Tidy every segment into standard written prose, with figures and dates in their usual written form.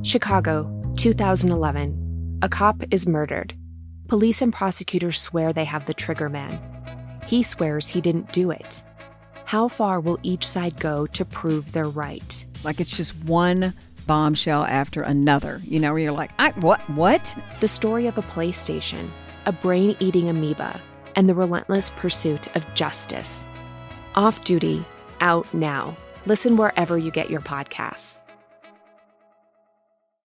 Chicago, 2011. A cop is murdered. Police and prosecutors swear they have the trigger man. He swears he didn't do it. How far will each side go to prove they're right? Like it's just one bombshell after another, where you're like, what? The story of a PlayStation, a brain-eating amoeba, and the relentless pursuit of justice. Off Duty, out now. Listen wherever you get your podcasts.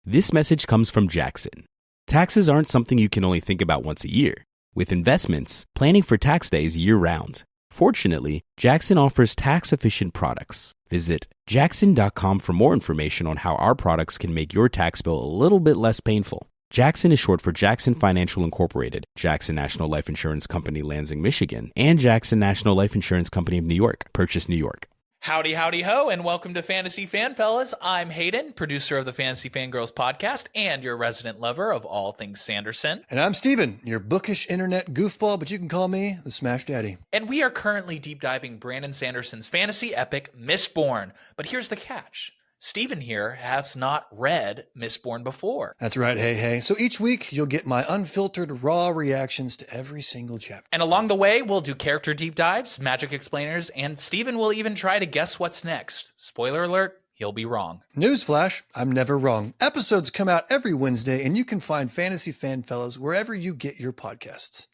This message comes from Jackson. Taxes aren't something you can only think about once a year. With investments, planning for tax day is year-round. Fortunately, Jackson offers tax-efficient products. Visit jackson.com for more information on how our products can make your tax bill a little bit less painful. Jackson is short for Jackson Financial Incorporated, Jackson National Life Insurance Company, Lansing, Michigan, and Jackson National Life Insurance Company of New York, Purchase, New York. Howdy, howdy, ho, and welcome to Fantasy Fan Fellas. I'm Hayden, producer of the Fantasy Fangirls podcast and your resident lover of all things Sanderson. And I'm Steven, your bookish internet goofball, but you can call me the Smash Daddy. And we are currently deep diving Brandon Sanderson's fantasy epic, Mistborn. But here's the catch. Steven here has not read Mistborn before. That's right, hey. So each week, you'll get my unfiltered, raw reactions to every single chapter. And along the way, we'll do character deep dives, magic explainers, and Steven will even try to guess what's next. Spoiler alert, he'll be wrong. Newsflash, I'm never wrong. Episodes come out every Wednesday, and you can find Fantasy Fan Fellas wherever you get your podcasts.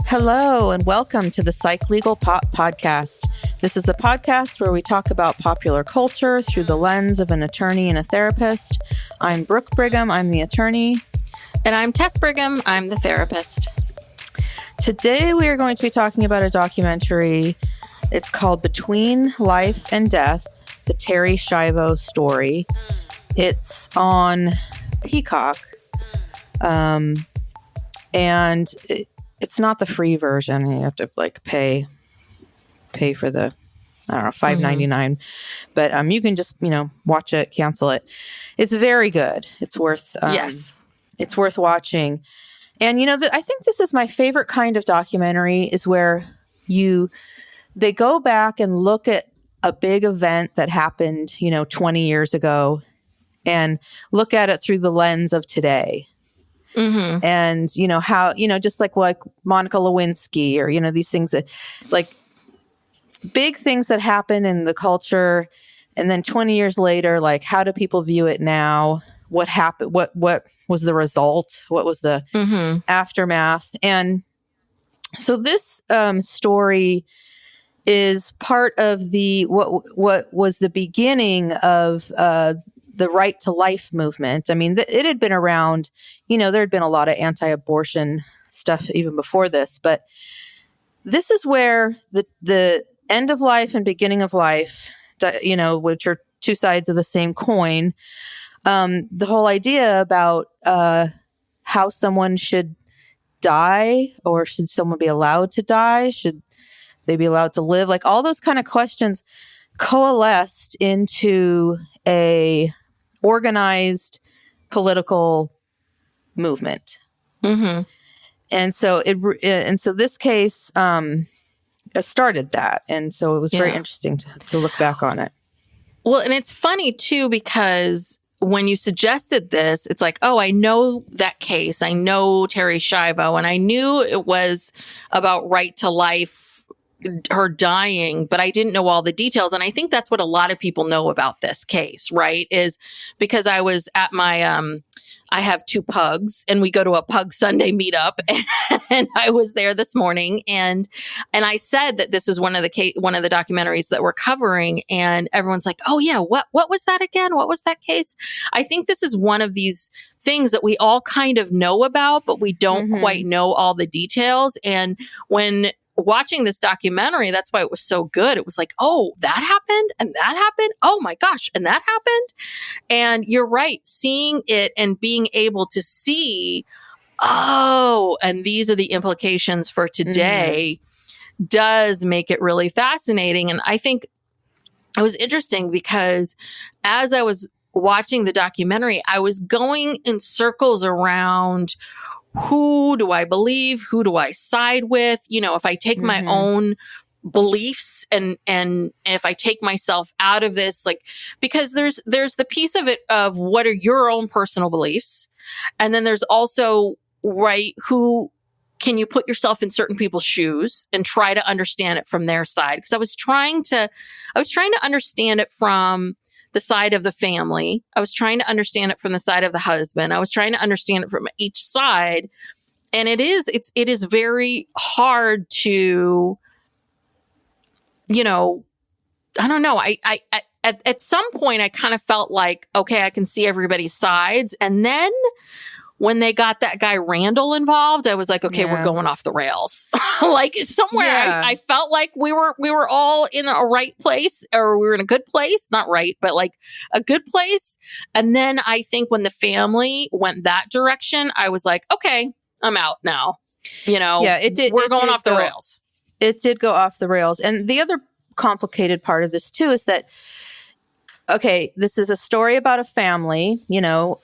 Hello, and welcome to the Psych Legal Pop Podcast. This is a podcast where we talk about popular culture through the lens of an attorney and a therapist. I'm Brooke Brigham, I'm the attorney. And I'm Tess Brigham, I'm the therapist. Today we are going to be talking about a documentary. It's called Between Life and Death, the Terri Schiavo story. It's on Peacock, and it's not the free version. You have to pay for the, $5.99. But you can just, watch it, cancel it. It's very good. It's worth yes. It's worth watching. And I think this is my favorite kind of documentary, is where they go back and look at a big event that happened, 20 years ago, and look at it through the lens of today. Mm-hmm. And, how, just like Monica Lewinsky, or, these things that big things that happen in the culture. And then 20 years later, how do people view it now? What happened? What was the result? What was the aftermath? And so this story is part of the, what was the beginning of, the right to life movement. I mean, it had been around, there had been a lot of anti-abortion stuff even before this, but this is where the end of life and beginning of life, which are two sides of the same coin. The whole idea about how someone should die, or should someone be allowed to die? Should they be allowed to live? All those kind of questions coalesced into a organized political movement. Mm-hmm. And so this case started that. And so it was very interesting to look back on it. Well, and it's funny too, because when you suggested this, it's like, oh, I know that case. I know Terri Schiavo, and I knew it was about right to life, her dying, but I didn't know all the details. And I think that's what a lot of people know about this case, right? Is because I was at my, I have two pugs, and we go to a Pug Sunday meetup, and I was there this morning, and I said that this is one of the documentaries that we're covering, and everyone's like, "Oh yeah, what was that again? What was that case?" I think this is one of these things that we all kind of know about, but we don't quite know all the details. And when watching this documentary, that's why it was so good. It was like, oh, that happened and that happened. Oh my gosh. And that happened. And you're right. Seeing it and being able to see, oh, and these are the implications for today does make it really fascinating. And I think it was interesting because as I was watching the documentary, I was going in circles around, who do I believe? Who do I side with? If I take my own beliefs and if I take myself out of this, like, because there's the piece of it of what are your own personal beliefs, and then there's also, right, who can you put yourself in certain people's shoes and try to understand it from their side? Because I was trying to understand it from the side of the family. I was trying to understand it from the side of the husband. I was trying to understand it from each side. And it is very hard to, you know, I don't know. I at some point I kind of felt like, okay, I can see everybody's sides. And then when they got that guy Randall involved, I was like, okay, we're going off the rails. Like somewhere I felt like we were all in a right place, or we were in a good place, not right, but like a good place. And then I think when the family went that direction, I was like, okay, I'm out now. You know, we're going off the rails. It did go off the rails. And the other complicated part of this too is that, okay, this is a story about a family, you know,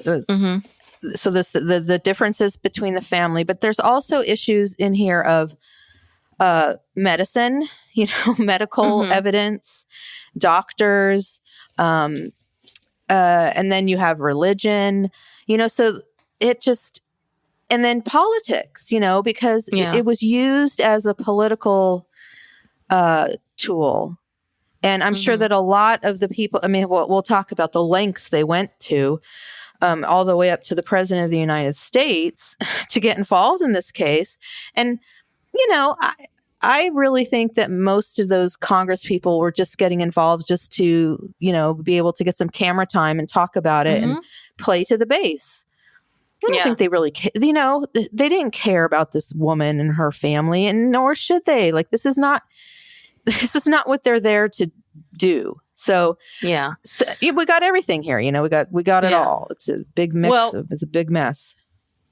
so there's the differences between the family, but there's also issues in here of medicine, you know, medical evidence, doctors, and then you have religion, you know, so it just, and then politics, you know, because it was used as a political tool. And I'm sure that a lot of the people, I mean, we'll talk about the lengths they went to, all the way up to the president of the United States to get involved in this case. And, you know, I really think that most of those Congress people were just getting involved just to, you know, be able to get some camera time and talk about it and play to the base. I don't think they really, you know, they didn't care about this woman and her family, and nor should they. Like, this is not what they're there to do. So we got everything here. You know, we got it all. It's a big mix. It's a big mess.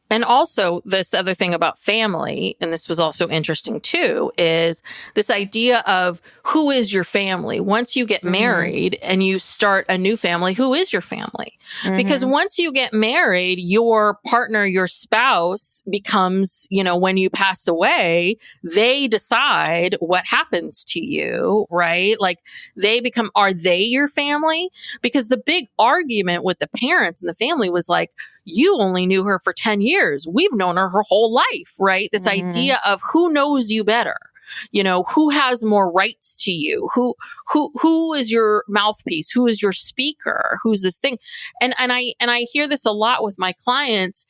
And also this other thing about family, and this was also interesting too, is this idea of who is your family? Once you get married and you start a new family, who is your family? Because once you get married, your partner, your spouse becomes, you know, when you pass away, they decide what happens to you, right? Like they become, are they your family? Because the big argument with the parents and the family was like, you only knew her for 10 years. We've known her whole life, right? This idea of who knows you better, you know, who has more rights to you, who is your mouthpiece, who is your speaker, who's this thing. And I hear this a lot with my clients,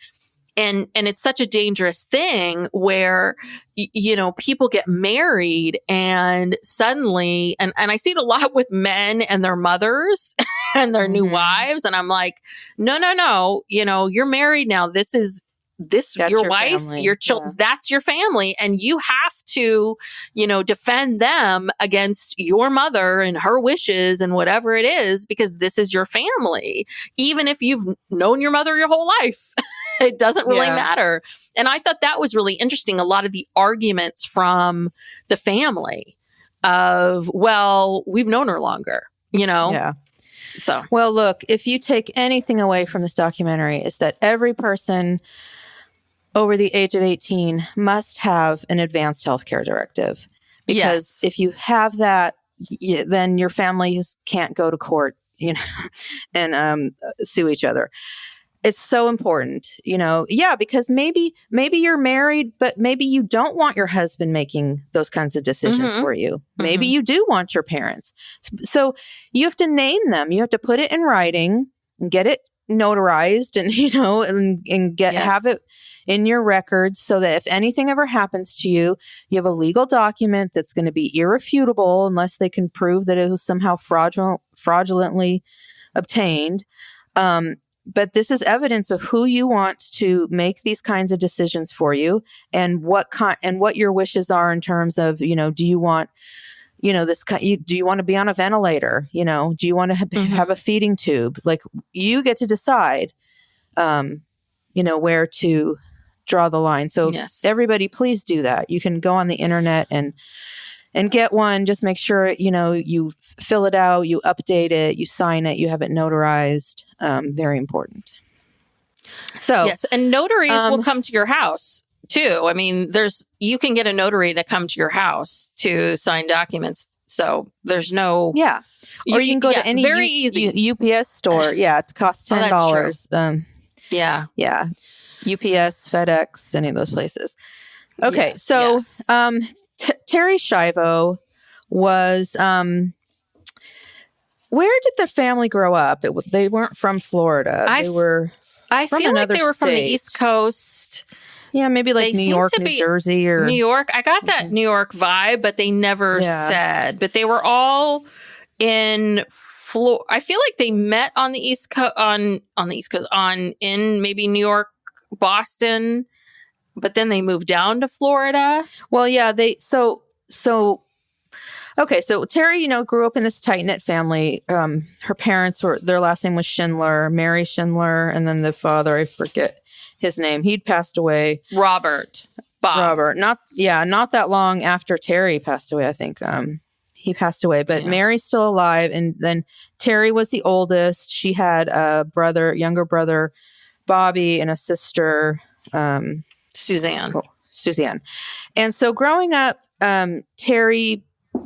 and it's such a dangerous thing where, you know, people get married and suddenly, and I see it a lot with men and their mothers and their new wives. And I'm like, no, you know, you're married now. That's your wife, family. Your children, that's your family. And you have to, you know, defend them against your mother and her wishes and whatever it is, because this is your family. Even if you've known your mother your whole life, it doesn't really matter. And I thought that was really interesting. A lot of the arguments from the family of, well, we've known her longer, you know? Yeah. So, well, look, if you take anything away from this documentary, is that every person over the age of 18 must have an advanced healthcare directive. Because if you have that, then your families can't go to court, you know, and sue each other. It's so important, you know. Yeah, because maybe you're married, but maybe you don't want your husband making those kinds of decisions for you. Maybe you do want your parents. So you have to name them. You have to put it in writing and get it notarized, and you know, and have it in your records, so that if anything ever happens to you, you have a legal document that's going to be irrefutable unless they can prove that it was somehow fraudulently obtained. But this is evidence of who you want to make these kinds of decisions for you, and what your wishes are in terms of, you know, do you want, you know, do you want to be on a ventilator? You know, do you want to have a feeding tube? Like, you get to decide, you know, where to draw the line. So everybody, please do that. You can go on the internet and get one. Just make sure, you know, you fill it out, you update it, you sign it, you have it notarized. Very important. So yes, and notaries will come to your house too. I mean, you can get a notary to come to your house to sign documents. So there's no. Yeah. Or you can go to any very easy UPS store. Yeah. It costs $10. That's true. Yeah. Yeah. UPS, FedEx, any of those places. Okay. Yes, so, yes. Terri Schiavo was, where did the family grow up? They weren't from Florida. I feel like they were from the East Coast. Yeah, maybe like New York, New Jersey, or New York. I got that New York vibe, but they never said. But they were all in Florida. I feel like they met on the East Coast, in maybe New York, Boston, but then they moved down to Florida. Well, yeah, okay, so Terri, grew up in this tight-knit family. Her parents their last name was Schindler, Mary Schindler, and then the father, I forget his name. He'd passed away. Bob. Robert. Not that long after Terri passed away, I think. He passed away, but Mary's still alive. And then Terri was the oldest. She had a younger brother, Bobby, and a sister, Suzanne. And so growing up, Terri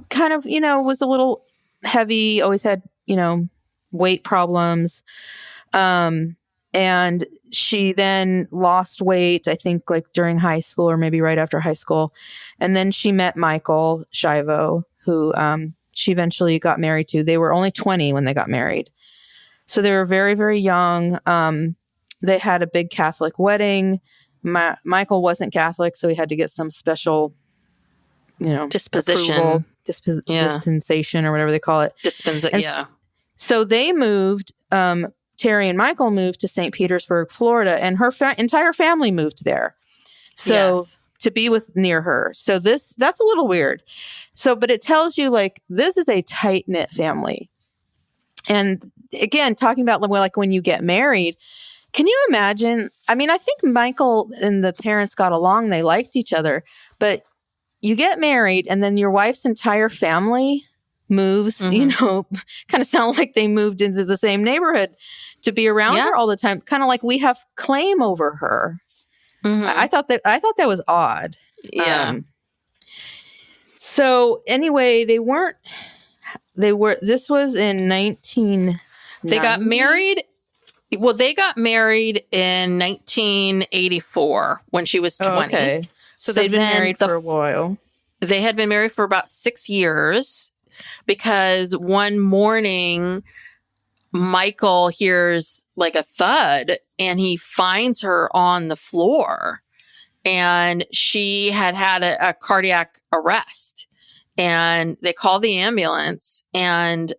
kind of, was a little heavy, always had, weight problems. And she then lost weight, I think like during high school or maybe right after high school. And then she met Michael Shiavo, who she eventually got married to. They were only 20 when they got married. So they were very, very young. They had a big Catholic wedding. Michael wasn't Catholic, so he had to get some special, disposition. Dispensation or whatever they call it. So they moved, Terri and Michael moved to St. Petersburg, Florida, and her entire family moved there. So to be near her. So that's a little weird. So, but it tells you like, this is a tight knit family. And again, talking about like when you get married, can you imagine? I mean, I think Michael and the parents got along. They liked each other, but you get married and then your wife's entire family moves, kind of sound like they moved into the same neighborhood to be around her all the time. Kind of like we have claim over her. I thought that was odd. Yeah. So anyway, this was in 1990. They got married. Well, they got married in 1984 when she was 20. Okay. So they'd been married for a while. They had been married for about 6 years because one morning Michael hears like a thud and he finds her on the floor, and she had a cardiac arrest, and they call the ambulance and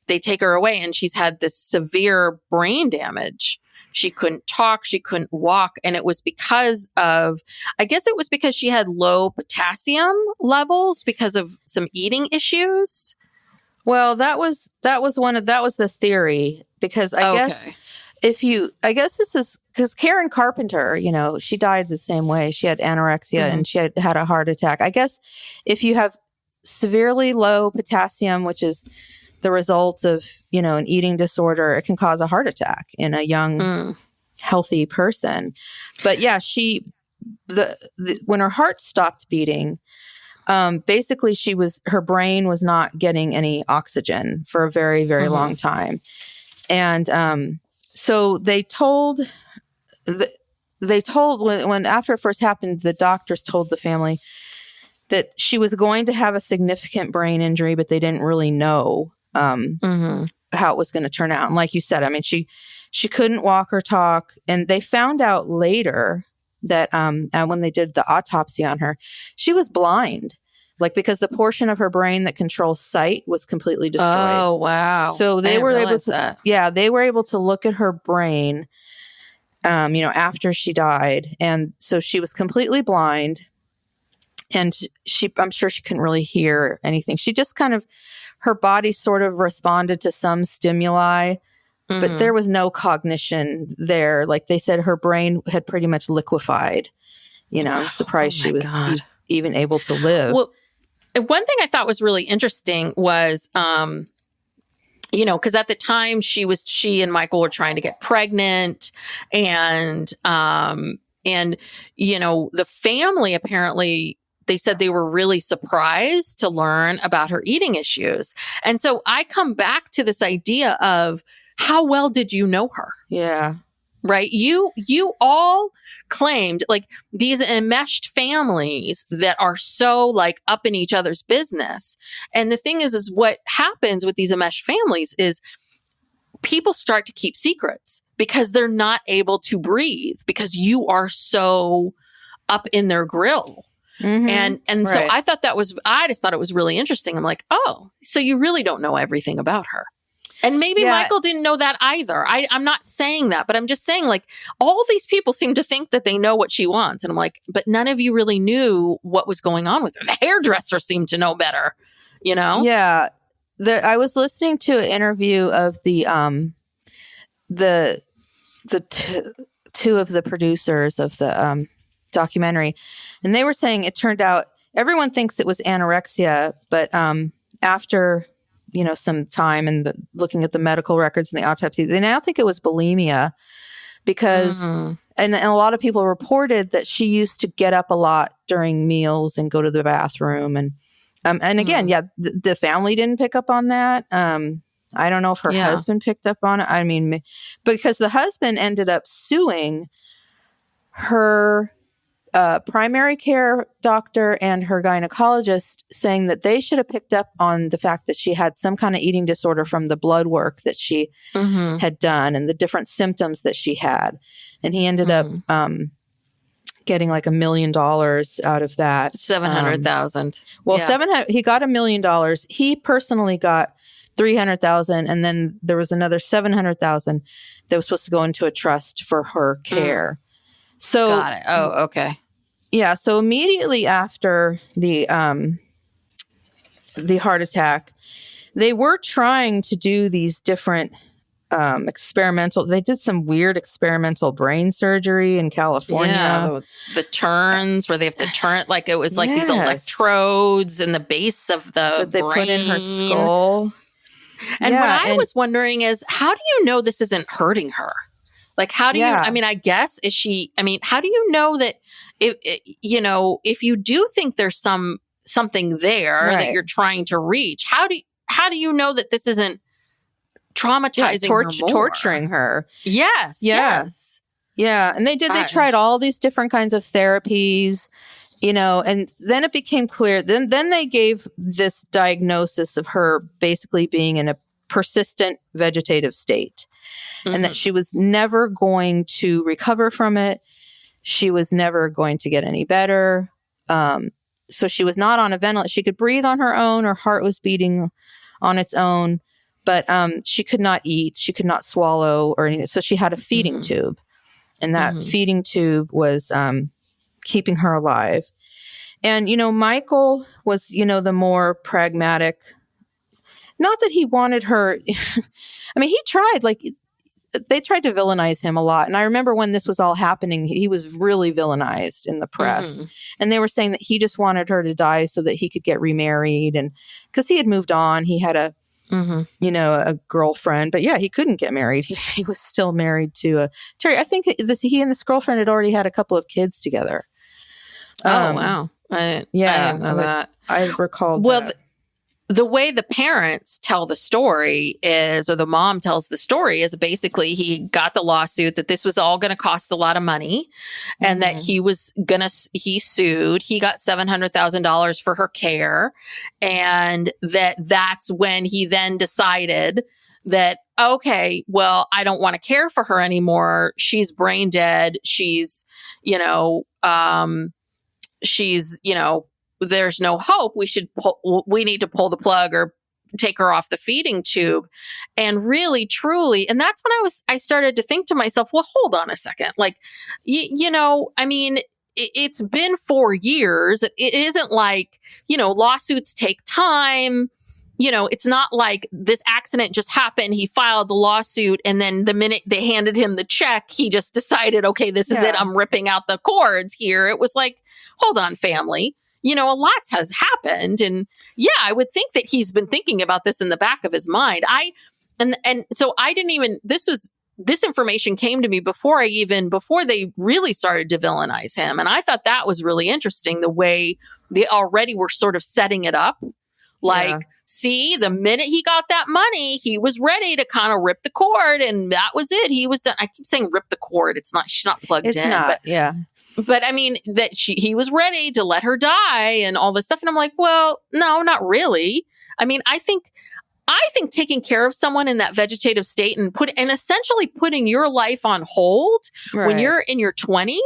they take her away, and she's had this severe brain damage. She couldn't talk, she couldn't walk, and it was because she had low potassium levels because of some eating issues. Well, that was the theory, because I guess this is because Karen Carpenter, she died the same way. She had anorexia and she had a heart attack. I guess if you have severely low potassium, which is the result of, an eating disorder, it can cause a heart attack in a young, healthy person. But yeah, when her heart stopped beating, basically her brain was not getting any oxygen for a very, very long time. And so they told when after it first happened, the doctors told the family that she was going to have a significant brain injury, but they didn't really know how it was going to turn out. And like you said, I mean, she couldn't walk or talk. And they found out later that when they did the autopsy on her, she was blind, like because the portion of her brain that controls sight was completely destroyed. Oh, wow. So they were able to, they were able to look at her brain, after she died. And so she was completely blind, and I'm sure she couldn't really hear anything. She just her body sort of responded to some stimuli, but there was no cognition there. Like they said, her brain had pretty much liquefied. I'm surprised she was even able to live. Well, one thing I thought was really interesting was, because at the time she and Michael were trying to get pregnant, and And, the family apparently, they said they were really surprised to learn about her eating issues. And so I come back to this idea of how well did you know her? Yeah. Right. You all claimed like these enmeshed families that are so like up in each other's business. And the thing is what happens with these enmeshed families is people start to keep secrets because they're not able to breathe because you are so up in their grill. Mm-hmm. And so I just thought it was really interesting. I'm like, oh, so you really don't know everything about her. And maybe Michael didn't know that either. I'm not saying that, but I'm just saying like all these people seem to think that they know what she wants. And I'm like, but none of you really knew what was going on with her. The hairdresser seemed to know better, Yeah. I was listening to an interview of the two of the producers of the documentary, and they were saying it turned out everyone thinks it was anorexia, but after some time and looking at the medical records and the autopsy, they now think it was bulimia because and a lot of people reported that she used to get up a lot during meals and go to the bathroom and again, the family didn't pick up on that. I don't know if her husband picked up on it. I mean, because the husband ended up suing her primary care doctor and her gynecologist, saying that they should have picked up on the fact that she had some kind of eating disorder from the blood work that she had done and the different symptoms that she had. And he ended up getting like $1 million out of that. 700,000. He got $1 million. He personally got 300,000, and then there was another 700,000 that was supposed to go into a trust for her care. So got it. Oh, okay. Yeah. So immediately after the heart attack, they were trying to do these different experimental. They did some weird experimental brain surgery in California. Yeah, the turns where they have to turn like it was like these electrodes in the base of the that they brain. Put in her skull. And what I was wondering is, how do you know this isn't hurting her? Like, how do you, I mean, I guess, how do you know that if you do think there's something there that you're trying to reach, how do you know that this isn't traumatizing her more? Torturing her. Yes. Yeah. And they tried all these different kinds of therapies, and then it became clear. Then they gave this diagnosis of her basically being in a persistent vegetative state. And that she was never going to recover from it. She was never going to get any better. So she was not on a ventilator. She could breathe on her own. Her heart was beating on its own, but she could not eat. She could not swallow or anything. So she had a feeding tube, and that feeding tube was keeping her alive. And, Michael was, the more pragmatic. Not that he wanted her. I mean, he tried, they tried to villainize him a lot. And I remember when this was all happening, he was really villainized in the press. And they were saying that he just wanted her to die so that he could get remarried. And because he had moved on, he had a girlfriend. But he couldn't get married. He was still married to Terri. I think he and this girlfriend had already had a couple of kids together. Oh, wow. I didn't know that. I recalled that. The way the parents tell the story is, or the mom tells the story is basically he got the lawsuit that this was all going to cost a lot of money and that he sued. He got $700,000 for her care. And that's when he then decided that, okay, well, I don't want to care for her anymore. She's brain dead. She's, there's no hope. We need to pull the plug or take her off the feeding tube. And really, truly, and that's when I started to think to myself, well, hold on a second. Like, it's been 4 years. It isn't like, lawsuits take time. It's not like this accident just happened. He filed the lawsuit, and then the minute they handed him the check, he just decided, okay, this is it. I'm ripping out the cords here. It was like, hold on, family. A lot has happened. And I would think that he's been thinking about this in the back of his mind. So I didn't even, this was this information came to me before they really started to villainize him. And I thought that was really interesting, the way they already were sort of setting it up. Like, see, the minute he got that money, he was ready to kind of rip the cord, and that was it. He was done. I keep saying rip the cord. She's not plugged in. But I mean, that he was ready to let her die and all this stuff. And I'm like, well, no, not really. I mean, I think taking care of someone in that vegetative state and essentially putting your life on hold when you're in your 20s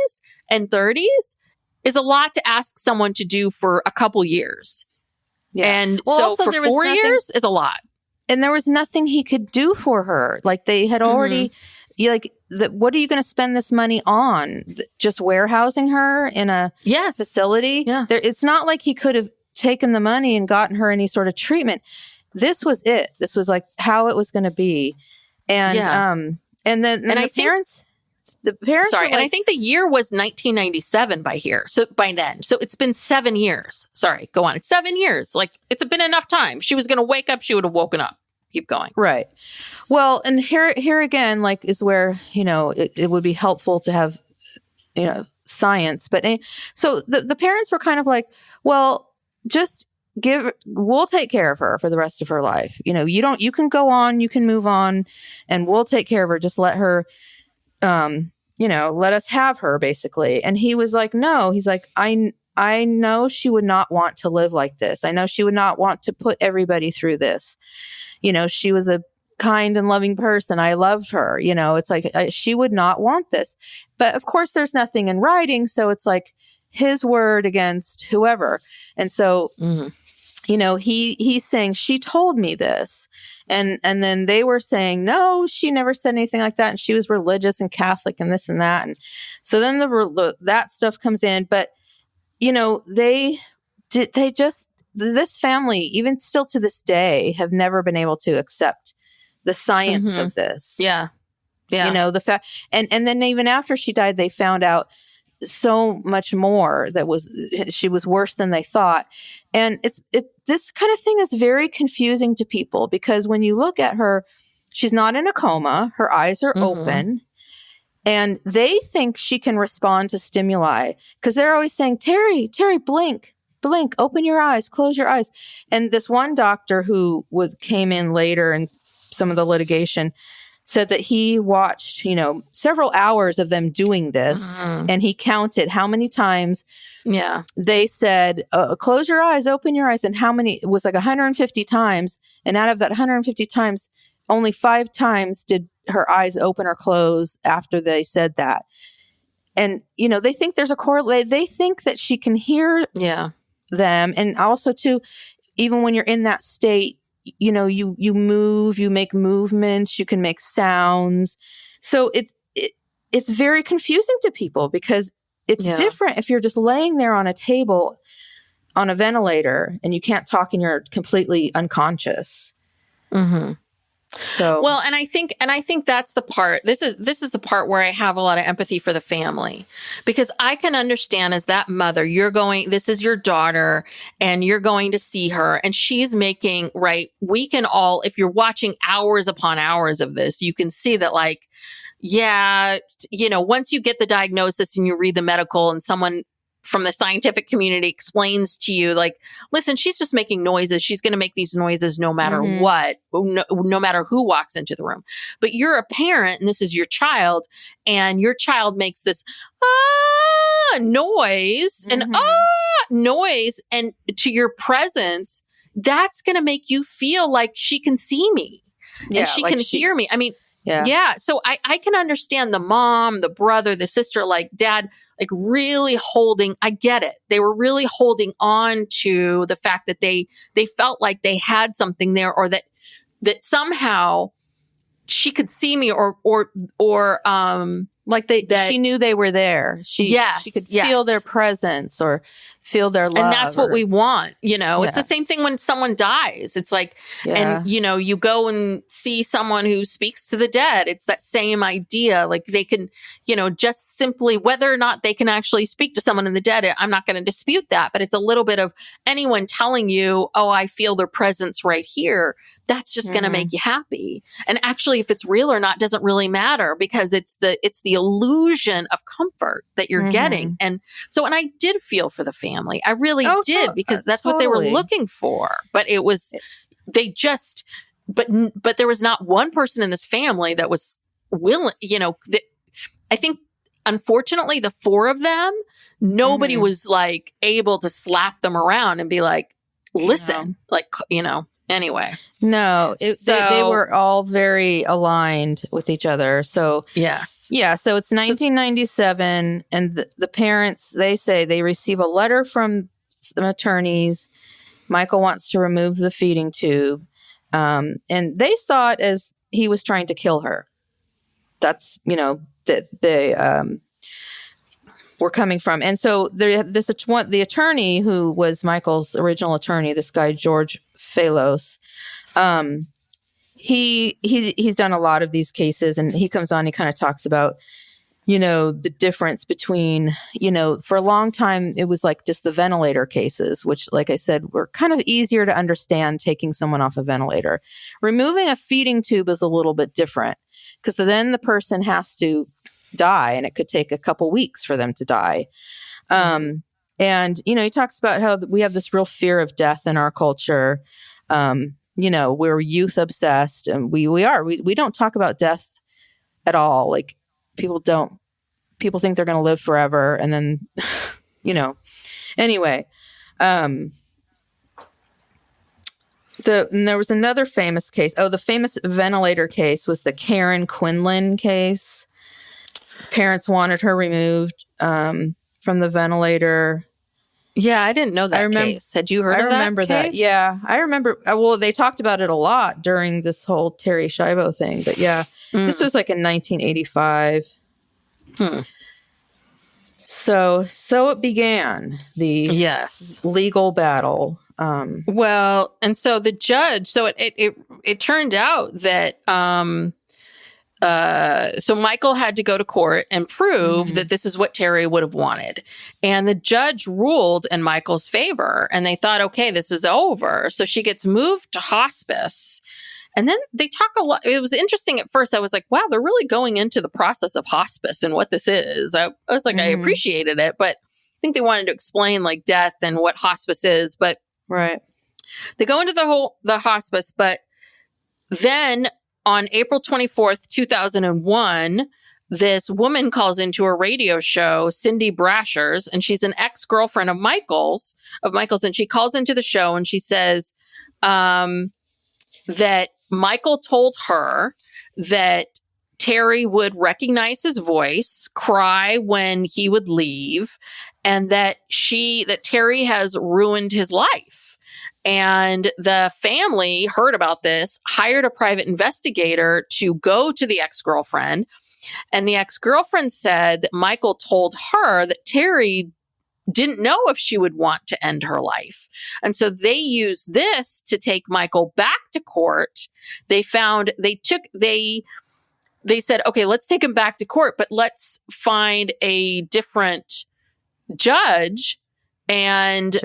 and 30s is a lot to ask someone to do for a couple years. Yeah. And so for 4 years is a lot. And there was nothing he could do for her. Like, they had already, what are you going to spend this money on? Just warehousing her in a facility? Yeah. It's not like he could have taken the money and gotten her any sort of treatment. This was it. This was like how it was going to be. And then the parents. Sorry, and I think the year was 1997 by then. So it's been 7 years. Sorry, go on. It's 7 years. Like, it's been enough time. She was going to wake up. She would have woken up. Keep going. Right. Well, and here again, like, is where, it would be helpful to have, science. But so the parents were kind of like, well, just we'll take care of her for the rest of her life. You can go on, you can move on, and we'll take care of her. Just let her, let us have her, basically. And he was like, no, he's like, I know she would not want to live like this. I know she would not want to put everybody through this. She was a kind and loving person. I loved her. It's like, she would not want this. But of course, there's nothing in writing. So it's like his word against whoever. And so, he's saying, she told me this. And then they were saying, no, she never said anything like that. And she was religious and Catholic and this and that. And so then that stuff comes in. But, this family, even still to this day, have never been able to accept the science of this. Yeah. Yeah. The fact, and then even after she died, they found out so much more she was worse than they thought. And this kind of thing is very confusing to people, because when you look at her, she's not in a coma. Her eyes are open, and they think she can respond to stimuli, because they're always saying, Terri, blink, open your eyes, close your eyes. And this one doctor who came in later in some of the litigation said that he watched, several hours of them doing this, and he counted how many times they said, close your eyes, open your eyes, and how many. It was like 150 times. And out of that 150 times, only 5 times did her eyes open or close after they said that. And, they think there's a correlate. They think that she can hear them. And also, too, even when you're in that state, you move, you make movements, you can make sounds. So it's very confusing to people, because it's different if you're just laying there on a table on a ventilator and you can't talk and you're completely unconscious. So well, and I think that's the part. This is the part where I have a lot of empathy for the family, because I can understand, as that mother, this is your daughter and you're going to see her, and she's making, right. We can all, if you're watching hours upon hours of this, you can see that, like, once you get the diagnosis and you read the medical and someone from the scientific community explains to you, like, listen, she's just making noises. She's going to make these noises no matter what, no matter who walks into the room. But you're a parent and this is your child, and your child makes this noise and noise, and to your presence, that's going to make you feel like she can see me and she can hear me. I mean, yeah. So I can understand the mom, the brother, the sister, like dad, like really holding, I get it. They were really holding on to the fact that they felt like they had something there, or that somehow she could see me, or like she knew they were there. She could feel their presence, or feel their love. And that's what or- we want. You know, it's Yeah. the same thing when someone dies. It's like, Yeah. and, you know, you go and see someone who speaks to the dead. It's that same idea. Like they can, you know, just simply whether or not they can actually speak to someone in the dead. I'm not going to dispute that, but it's a little bit of anyone telling you, oh, I feel their presence right here. That's just going to make you happy. And actually, if it's real or not doesn't really matter, because it's the illusion of comfort that you're getting. And so, and I did feel for the family. I really did, because that's what they were looking for. But it was, they just, but there was not one person in this family that was willing, you know, I think, unfortunately, the four of them, nobody was like able to slap them around and be like, listen, like, you know. Anyway. No, they were all very aligned with each other. So, yes. Yeah. So it's 1997, and the parents, they say they receive a letter from some attorneys. Michael wants to remove the feeding tube. And they saw it as he was trying to kill her. That's, you know, that they were coming from. And so the attorney who was Michael's original attorney, this guy, George Phalos, he's done a lot of these cases, and he comes on, he kind of talks about, you know, the difference between, you know, for a long time, it was like just the ventilator cases, which, like I said, were kind of easier to understand, taking someone off a ventilator. Removing a feeding tube is a little bit different, because then the person has to die, and it could take a couple weeks for them to die. And, you know, he talks about how we have this real fear of death in our culture. You know, we're youth obsessed, and we don't talk about death at all. Like people think they're going to live forever. And then, you know, anyway, and there was another famous case. Oh, the famous ventilator case was the Karen Quinlan case. Parents wanted her removed from the ventilator. Yeah, I didn't know that case. Had you heard of that? I remember that. Yeah, I remember. Well, they talked about it a lot during this whole Terri Schiavo thing. But yeah, this was like in 1985. So it began, the legal battle. Well, and so the judge. So it turned out that. So Michael had to go to court and prove that this is what Terri would have wanted. And the judge ruled in Michael's favor, and they thought, okay, this is over. So she gets moved to hospice. And then they talk a lot. It was interesting at first. I was like, wow, they're really going into the process of hospice and what this is. I was like, I appreciated it, but I think they wanted to explain like death and what hospice is. But they go into the hospice, but then on April 24th, 2001, this woman calls into a radio show, Cindy Brashers, and she's an ex-girlfriend of Michael's, and she calls into the show and she says that Michael told her that Terri would recognize his voice, cry when he would leave, and that Terri has ruined his life. And the family heard about this, hired a private investigator to go to the ex-girlfriend. And the ex-girlfriend said that Michael told her that Terri didn't know if she would want to end her life. And so they used this to take Michael back to court. They said, okay, let's take him back to court, but let's find a different judge. And,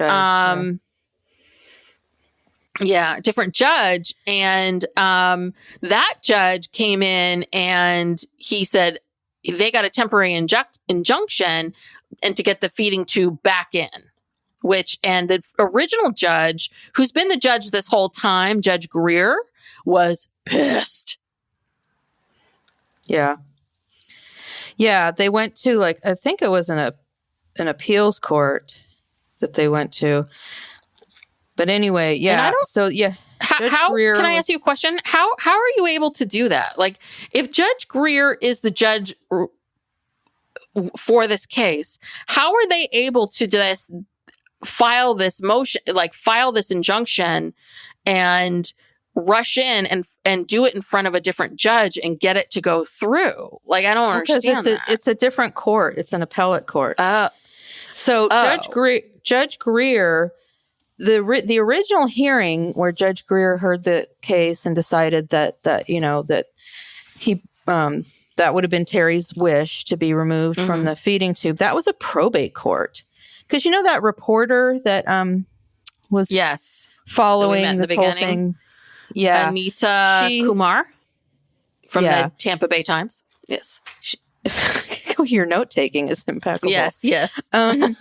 different judge. And that judge came in and he said they got a temporary injunction and to get the feeding tube back in, and the original judge, who's been the judge this whole time, Judge Greer, was pissed. Yeah. Yeah. They went to I think it was an appeals court that they went to. But anyway, yeah. So yeah. How can I ask you a question? How are you able to do that? Like, if Judge Greer is the judge for this case, how are they able to file this motion, file this injunction, and rush in and do it in front of a different judge and get it to go through? Like, I don't understand that. It's a different court. It's an appellate court. So Judge Greer, the original hearing where Judge Greer heard the case and decided that he that would have been Terri's wish to be removed from the feeding tube. That was a probate court, because that reporter that was following this whole thing. Yeah, Anita Kumar from the Tampa Bay Times. Yes. Your note taking is impeccable. Yes. So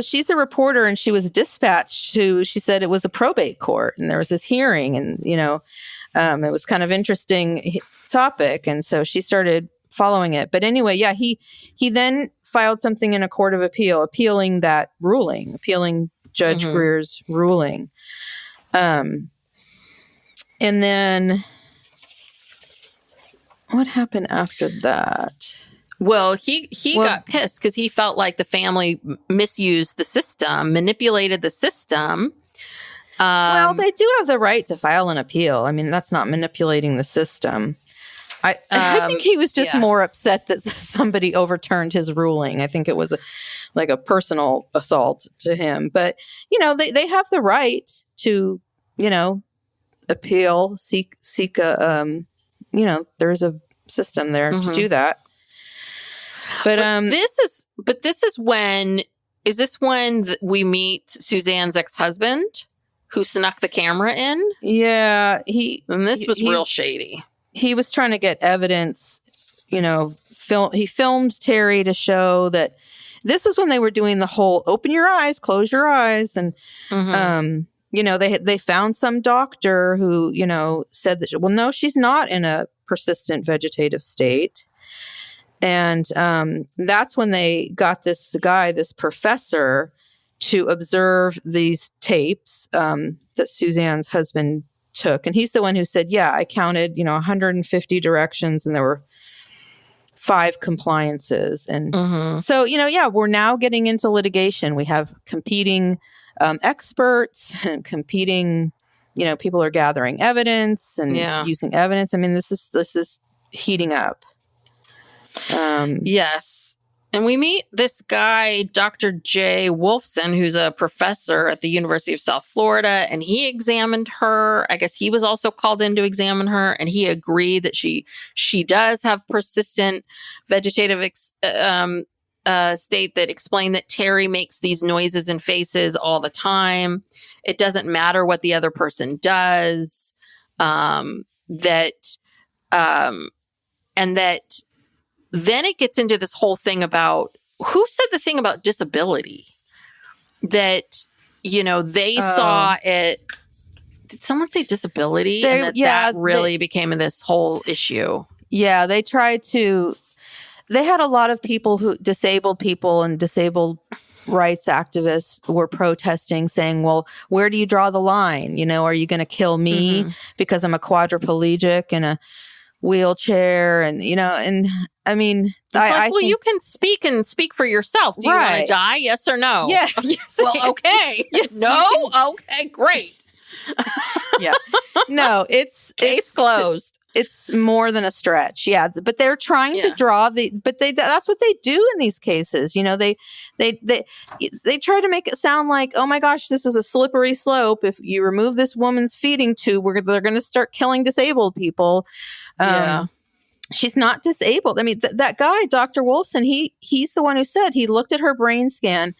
she's a reporter, and she was dispatched to. She said it was a probate court, and there was this hearing, and it was kind of interesting topic, and so she started following it. But anyway, he then filed something in a court of appeal, appealing that ruling, appealing Judge Greer's ruling, and then. What happened after that? Well, he got pissed because he felt like the family misused the system, manipulated the system. Well, they do have the right to file an appeal. I mean, that's not manipulating the system. I think he was just more upset that somebody overturned his ruling. I think it was a personal assault to him. But, they have the right to, appeal, seek a... there's a system there to do that. But this is when we meet Suzanne's ex-husband who snuck the camera in? Yeah, this was real shady. He was trying to get evidence, he filmed Terri to show that this was when they were doing the whole open your eyes, close your eyes, and they found some doctor who, said that, well, no, she's not in a persistent vegetative state. And that's when they got this guy, this professor, to observe these tapes that Suzanne's husband took. And he's the one who said, I counted, 150 directions, and there were 5 compliances. And so, we're now getting into litigation. We have competing experts and competing, people are gathering evidence and using evidence. I mean, this is heating up. Yes. And we meet this guy, Dr. Jay Wolfson, who's a professor at the University of South Florida, and he examined her. I guess he was also called in to examine her, and he agreed that she does have persistent vegetative state, that explained that Terri makes these noises and faces all the time. It doesn't matter what the other person does. And that then it gets into this whole thing about who said the thing about disability, that, they saw it. Did someone say disability? That really became this whole issue. Yeah. They had a lot of disabled people and disabled rights activists were protesting, saying, well, where do you draw the line? Are you going to kill me because I'm a quadriplegic in a wheelchair? And, and I mean, I think, you can speak for yourself. Do you want to die? Yes or no? Yeah. Yes. Well, okay. Yes, no? Okay, great. Yeah. No, it's closed. It's more than a stretch. Yeah. But they're trying to draw that's what they do in these cases. They try to make it sound like, oh my gosh, this is a slippery slope. If you remove this woman's feeding tube, they're going to start killing disabled people. She's not disabled. I mean, that guy, Dr. Wolfson, he's the one who said, he looked at her brain scan.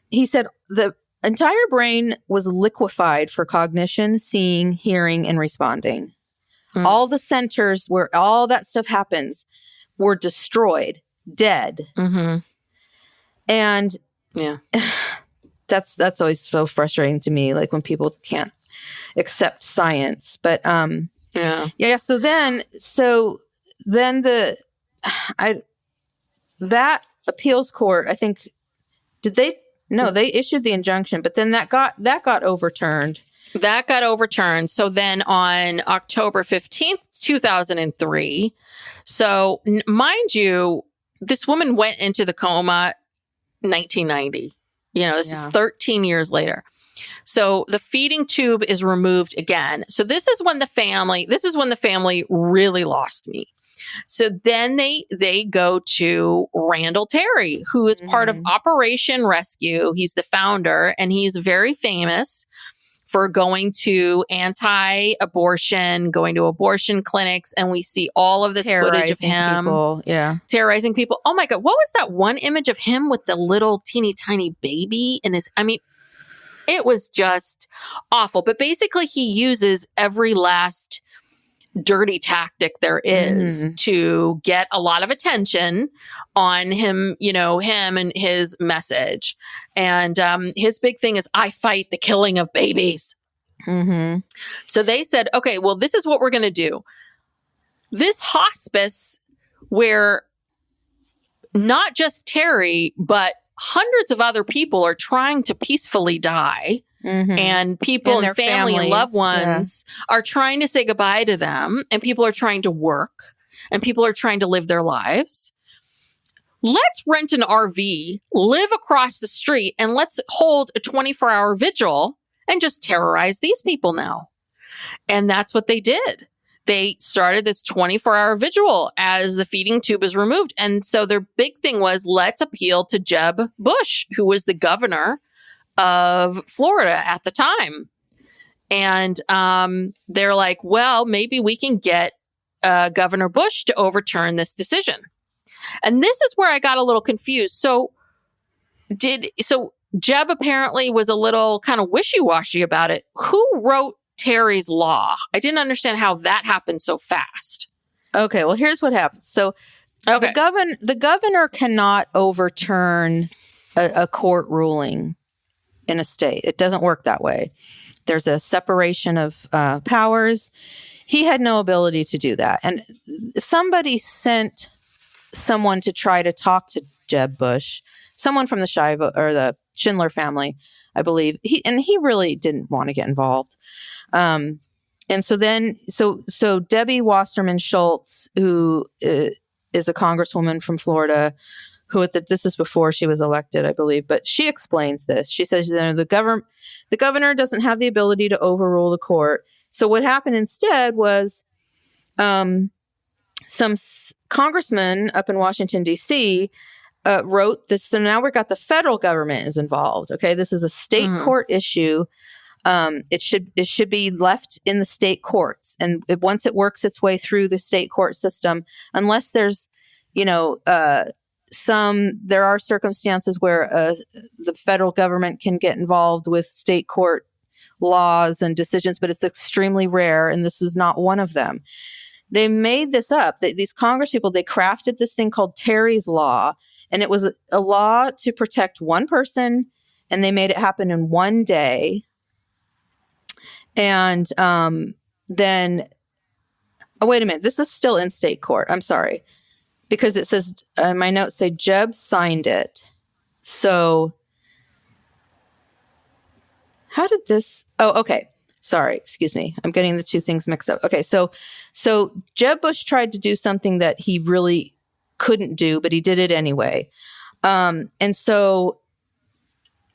He said the entire brain was liquefied for cognition, seeing, hearing, and responding. All the centers where all that stuff happens were destroyed, dead. And that's always so frustrating to me, like when people can't accept science. But so then that appeals court, I think, they issued the injunction, but then that got overturned. That got overturned. So then on October 15th, 2003, so mind you, this woman went into the coma 1990. This is 13 years later. So the feeding tube is removed again. So this is when the family really lost me. So then they go to Randall Terry, who is part of Operation Rescue. He's the founder, and he's very famous for going to anti-abortion, going to abortion clinics, and we see all of this footage of him terrorizing people. Oh my God, what was that one image of him with the little teeny tiny baby in his, I mean, it was just awful. But basically he uses every last dirty tactic there is to get a lot of attention on him, him and his message. And his big thing is, I fight the killing of babies. So they said, okay, well, this is what we're going to do. This hospice where not just Terry, but hundreds of other people are trying to peacefully die. And people and family and loved ones are trying to say goodbye to them, and people are trying to work, and people are trying to live their lives. Let's rent an RV, live across the street, and let's hold a 24-hour vigil and just terrorize these people now. And that's what they did. They started this 24-hour vigil as the feeding tube is removed. And so their big thing was, let's appeal to Jeb Bush, who was the governor of Florida at the time. And they're like, well, maybe we can get Governor Bush to overturn this decision. And this is where I got a little confused. So Jeb apparently was a little kind of wishy-washy about it. Who wrote Terry's law? I didn't understand how that happened so fast. Okay, well, here's what happens. So the governor cannot overturn a court ruling in a state. It doesn't work that way. There's a separation of powers. He had no ability to do that. And somebody sent someone to try to talk to Jeb Bush, someone from the Shiavo or the Schindler family, I believe. He really didn't want to get involved. And so Debbie Wasserman Schultz, who is a congresswoman from Florida, who this is before she was elected, I believe, but she explains this. She says the governor doesn't have the ability to overrule the court. So what happened instead was some congressman up in Washington, D.C. Wrote this. So now we've got the federal government is involved. Okay, this is a state court issue. It should be left in the state courts, and once it works its way through the state court system, unless there's, there are circumstances where the federal government can get involved with state court laws and decisions, but it's extremely rare, and this is not one of them. They made this up. These Congress people, they crafted this thing called Terry's Law, and it was a law to protect one person, and they made it happen in one day. And then, wait a minute, this is still in state court. I'm sorry. Because it says, my notes say Jeb signed it. So how did this? Oh, okay. Sorry. Excuse me. I'm getting the two things mixed up. Okay. So Jeb Bush tried to do something that he really couldn't do, but he did it anyway. But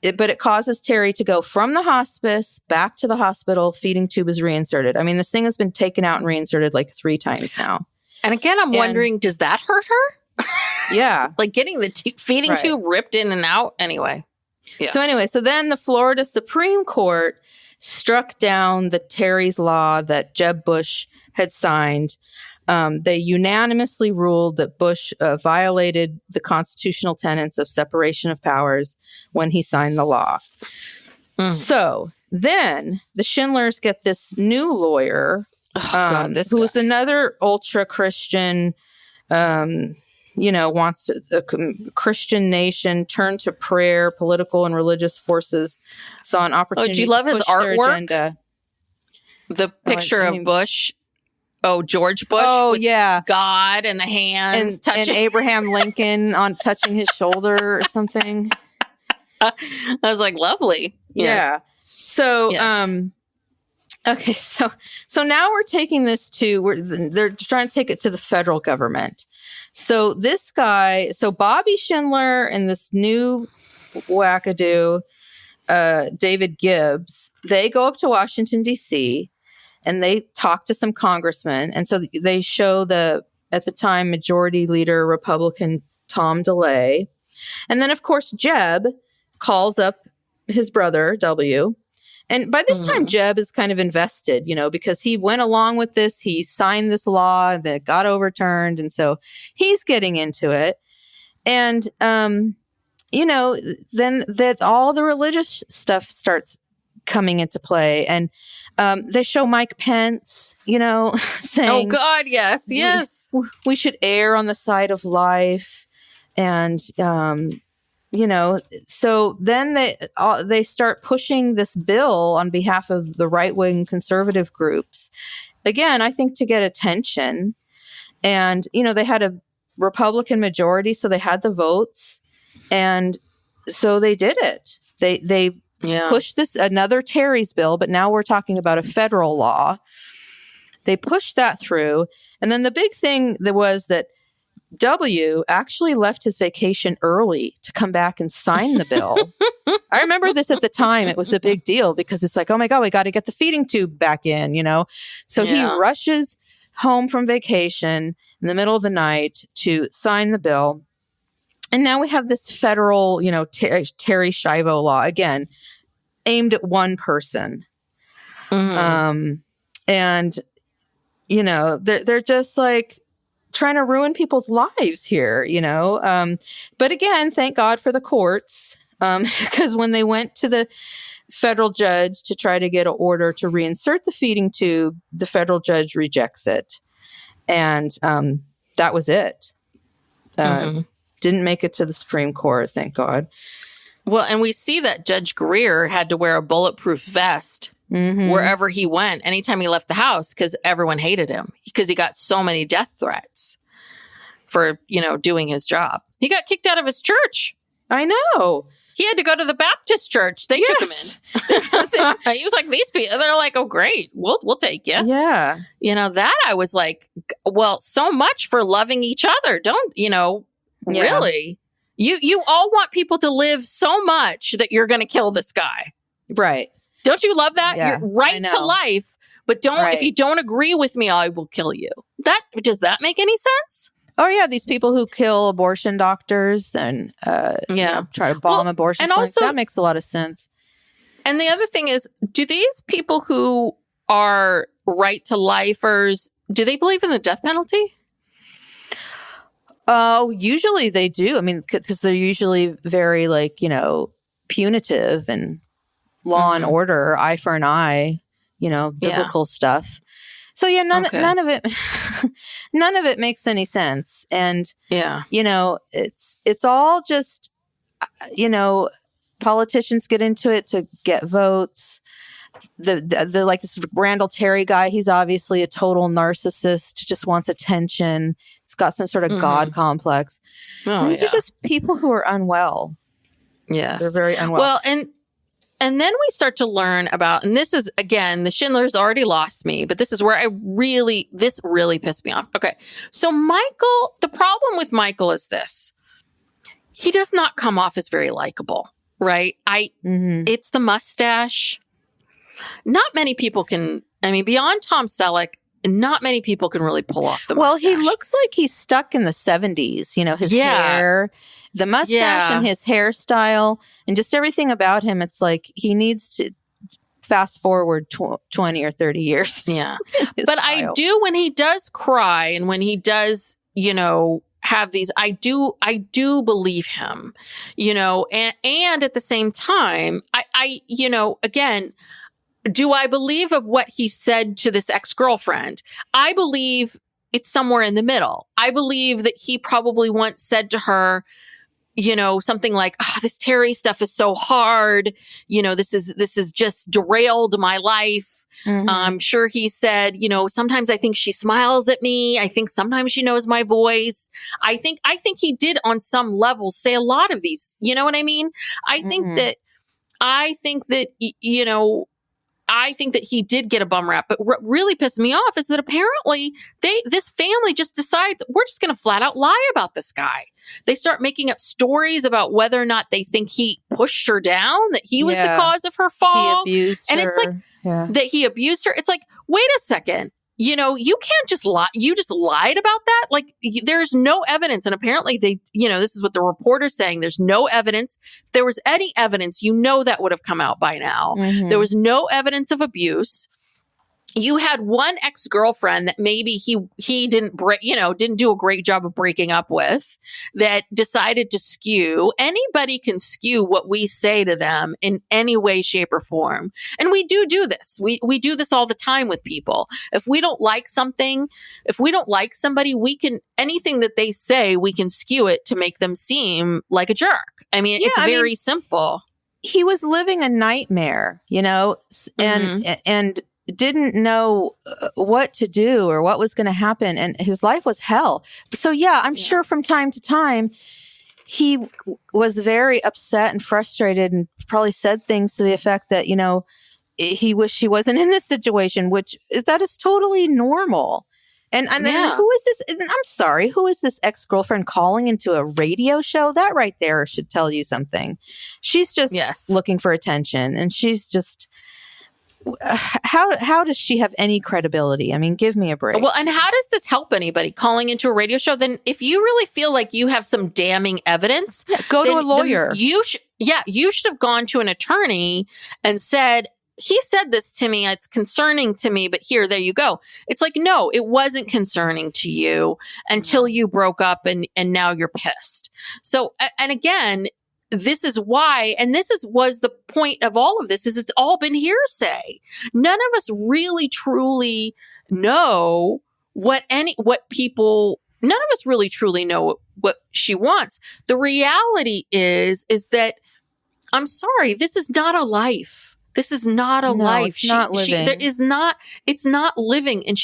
it causes Terry to go from the hospice back to the hospital. Feeding tube is reinserted. I mean, this thing has been taken out and reinserted like 3 times now. And again, I'm wondering, does that hurt her? Yeah. Like getting the feeding tube ripped in and out? Anyway. Yeah. So then the Florida Supreme Court struck down the Terry's Law that Jeb Bush had signed. They unanimously ruled that Bush violated the constitutional tenets of separation of powers when he signed the law. So then the Schindlers get this new lawyer, who's another ultra-Christian, wants a Christian nation, turn to prayer, political and religious forces, saw an opportunity do you love to his push their artwork? agenda. The picture of Bush. Oh, George Bush. Oh, with yeah. God and the hands touching. And Abraham Lincoln touching his shoulder or something. I was like, lovely. Yeah. So, okay. So now we're taking this they're trying to take it to the federal government. So this guy, Bobby Schindler and this new wackadoo, David Gibbs, they go up to Washington, D.C., and they talk to some congressmen. And so they show the at the time, Majority Leader Republican Tom DeLay. And then, of course, Jeb calls up his brother, W. And by this time, Jeb is kind of invested, because he went along with this. He signed this law that got overturned. And so he's getting into it. And, then that all the religious stuff starts coming into play. And they show Mike Pence, saying, oh, God, yes. We should err on the side of life. And, so then they start pushing this bill on behalf of the right-wing conservative groups. Again, I think to get attention. And, they had a Republican majority, so they had the votes. And so they did it. They pushed this, another Terry's bill, but now we're talking about a federal law. They pushed that through. And then the big thing that was that W actually left his vacation early to come back and sign the bill. I remember this at the time. It was a big deal because it's like, oh my God, we got to get the feeding tube back in, So he rushes home from vacation in the middle of the night to sign the bill. And now we have this federal, Terri Schiavo law, again, aimed at one person. And, they're just like trying to ruin people's lives here, But again, thank God for the courts, because when they went to the federal judge to try to get an order to reinsert the feeding tube, the federal judge rejects it. And that was it. Didn't make it to the Supreme Court, thank God. Well, and we see that Judge Greer had to wear a bulletproof vest wherever he went, anytime he left the house, because everyone hated him because he got so many death threats for, doing his job. He got kicked out of his church. I know. He had to go to the Baptist church. They took him in. He was like, these people, they're like, oh, great. We'll take you. Yeah. That I was like, well, so much for loving each other. Don't, really? You all want people to live so much that you're going to kill this guy. Right. Don't you love that? Yeah, You're right to life, but if you don't agree with me, I will kill you. Does that make any sense? Oh, yeah. These people who kill abortion doctors and try to bomb abortion and clinics. Also, that makes a lot of sense. And the other thing is, do these people who are right to lifers, do they believe in the death penalty? Oh, usually they do. I mean, because they're usually very punitive and law and order, eye for an eye, biblical stuff. So none of it makes any sense. And it's all just politicians get into it to get votes. The like this Randall Terry guy, he's obviously a total narcissist, just wants attention. He's got some sort of God complex. These are just people who are unwell. Yes. They're very unwell. Well, and then we start to learn about, and this is, again, the Schindler's already lost me, but this is where this really pissed me off. Okay. So the problem with Michael is this. He does not come off as very likable, right? It's the mustache. Not many people can, beyond Tom Selleck, not many people can really pull off the mustache. Well, he looks like he's stuck in the 70s, his hair, the mustache and his hairstyle and just everything about him. It's like he needs to fast forward 20 or 30 years. Yeah. But I do, when he does cry and when he does, have these, I do believe him, and at the same time, I again, do I believe of what he said to this ex-girlfriend? I believe it's somewhere in the middle. I believe that he probably once said to her, something like, oh, this Terry stuff is so hard. This is just derailed my life. I'm sure he said, sometimes I think she smiles at me. I think sometimes she knows my voice. I think he did on some level say a lot of these, you know what I mean? I think that he did get a bum rap, but what really pissed me off is that apparently this family just decides we're just going to flat out lie about this guy. They start making up stories about whether or not they think he pushed her down, that he was the cause of her fall. He abused her. And it's like that he abused her. It's like, wait a second. you can't just lie. You just lied about that. Like, there's no evidence. And apparently this is what the reporter's saying. There's no evidence. If there was any evidence, that would have come out by now. Mm-hmm. There was no evidence of abuse. You had one ex-girlfriend that maybe he didn't do a great job of breaking up with, that decided to skew. Anybody can skew what we say to them in any way, shape, or form. And we do this. We do this all the time with people. If we don't like something, if we don't like somebody, anything that they say, we can skew it to make them seem like a jerk. I mean, it's very simple. He was living a nightmare, and didn't know what to do or what was going to happen. And his life was hell. So I'm sure from time to time, he was very upset and frustrated and probably said things to the effect that, he wished he wasn't in this situation, which that is totally normal. And then who is this? I'm sorry. Who is this ex-girlfriend calling into a radio show? That right there should tell you something. She's just looking for attention, and she's just, how does she have any credibility? I mean, give me a break. Well, and how does this help anybody calling into a radio show? Then if you really feel like you have some damning evidence, go to a lawyer. You should have gone to an attorney and said, he said this to me, it's concerning to me, but there you go. It's like, no, it wasn't concerning to you until you broke up and now you're pissed. So, and again, this is why, and was the point of all of this, is it's all been hearsay. None of us really truly know none of us really truly know what she wants. The reality is that, I'm sorry, this is not a life. This is not a life. It's not living. It's not living. And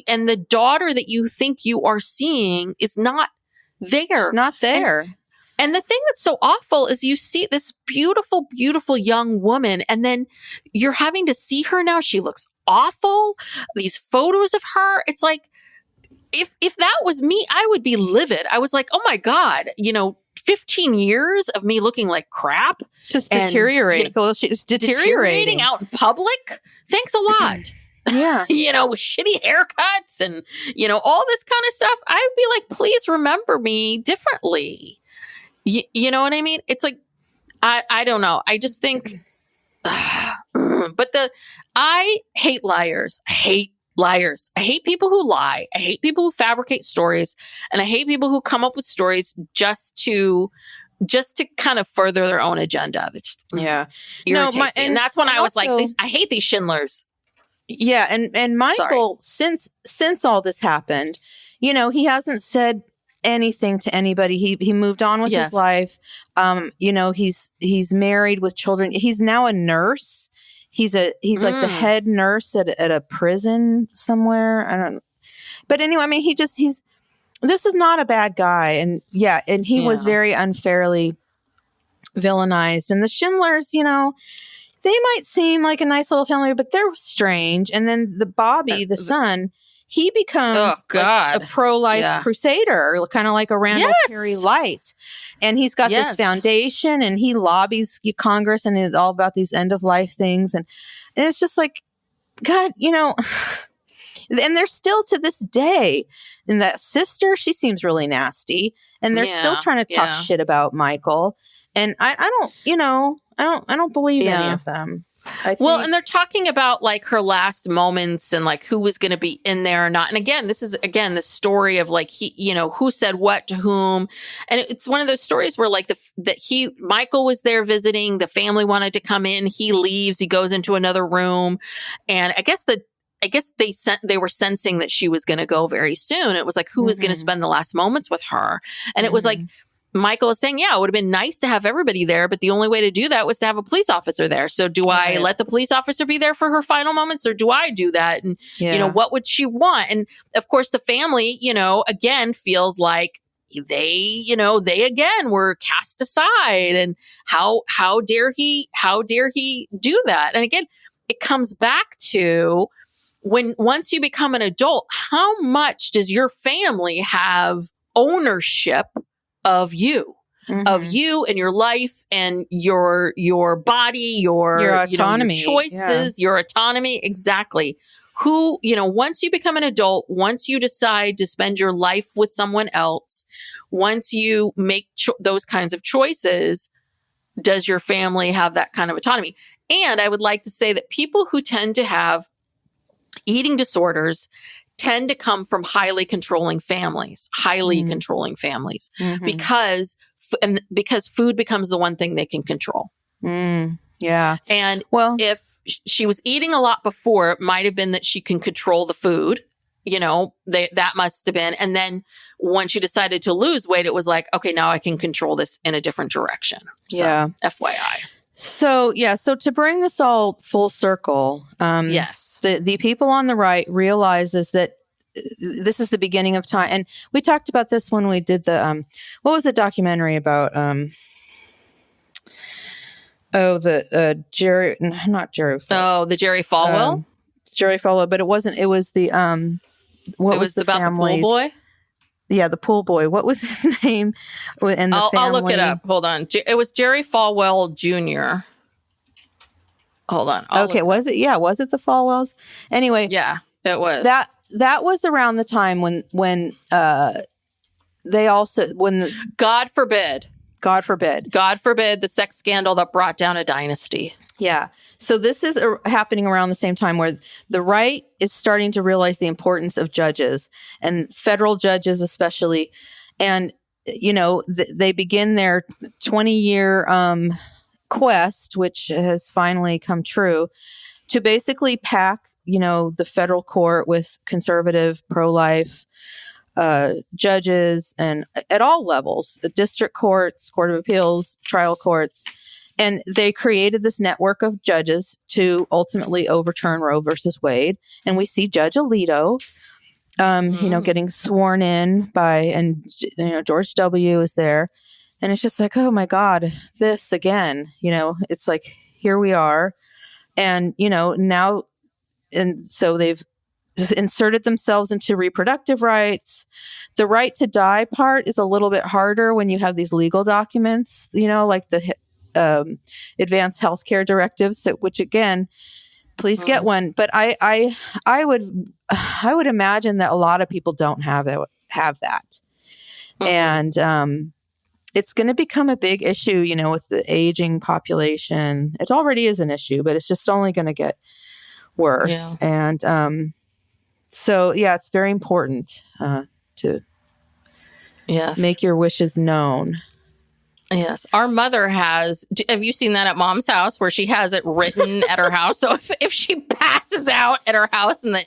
and the daughter that you think you are seeing is not there. She's not there. And the thing that's so awful is you see this beautiful, beautiful young woman, and then you're having to see her now. She looks awful. These photos of her, it's like, if that was me, I would be livid. I was like, oh my God, 15 years of me looking like crap. Just deteriorating. She's deteriorating out in public. Thanks a lot. Yeah. With shitty haircuts and, all this kind of stuff. I would be like, please remember me differently. You know what I mean? It's like, I don't know. I just think, I hate liars. I hate liars. I hate people who lie. I hate people who fabricate stories. And I hate people who come up with stories just to kind of further their own agenda. It's just, irritates me. And that's when I was like, I hate these Schindlers. Yeah. And Michael, since all this happened, he hasn't said anything to anybody. He moved on with his life. He's married with children. He's now a nurse. He's like the head nurse at a prison somewhere. I don't know. But anyway, I mean, this is not a bad guy. And he was very unfairly villainized. And the Schindlers, they might seem like a nice little family, but they're strange. And then the Bobby, the son, he becomes a pro-life crusader, kind of like a Randall Terry Light. And he's got this foundation, and he lobbies Congress, and is all about these end-of-life things. And it's just like, God, and they're still to this day. And that sister, she seems really nasty. And they're still trying to talk shit about Michael. And I don't believe any of them. And they're talking about like her last moments and like who was going to be in there or not. And again, this is the story of like who said what to whom. And it's one of those stories where like Michael was there visiting, the family wanted to come in, he leaves, he goes into another room. And I guess they were sensing that she was going to go very soon. It was like, who was going to spend the last moments with her? And it was like, Michael is saying, it would have been nice to have everybody there, but the only way to do that was to have a police officer there. So do I let the police officer be there for her final moments, or do I do that? And, what would she want? And of course, the family, again, feels like they again were cast aside, and how dare he do that? And again, it comes back to once you become an adult, how much does your family have ownership of you, and your life and your body, your autonomy, your choices, your autonomy. Exactly. who, once you become an adult, once you decide to spend your life with someone else, once you make those kinds of choices, does your family have that kind of autonomy? And I would like to say that people who tend to have eating disorders tend to come from highly controlling families, Mm-hmm. because food becomes the one thing they can control. Yeah. And well, if she was eating a lot before, it might have been that she can control the food. That must have been. And then when she decided to lose weight, it was like, okay, now I can control this in a different direction. So, yeah. FYI. So to bring this all full circle, yes, the people on the right realizes that this is the beginning of time. And we talked about this when we did the, what was the documentary about? The Jerry, not Jerry. The Jerry Falwell? Jerry Falwell, but it wasn't, it was the, what was the about family? The pool boy? Yeah, the pool boy. What was his name? And the family. I'll look it up. Hold on. It was Jerry Falwell Jr. Hold on. Was it? Yeah. Was it the Falwells? Anyway. Yeah, it was. That was around the time when they also, God forbid the sex scandal that brought down a dynasty. Yeah. So this is happening around the same time where the right is starting to realize the importance of judges and federal judges, especially. And, they begin their 20-year quest, which has finally come true, to basically pack, the federal court with conservative, pro-life judges, and at all levels, the district courts, court of appeals, trial courts. And they created this network of judges to ultimately overturn Roe versus Wade. And we see Judge Alito, getting sworn in and George W. is there. And it's just like, oh my God, this again, it's like, here we are. And, now, and so they've inserted themselves into reproductive rights. The right to die part is a little bit harder when you have these legal documents, like the advanced healthcare directives, which again, please get one. But I would imagine that a lot of people don't have that. And it's going to become a big issue, with the aging population. It already is an issue, but it's just only going to get worse. Yeah. And it's very important to make your wishes known. Yes. Our mother have you seen that at Mom's house where she has it written at her house? So if she passes out at her house and the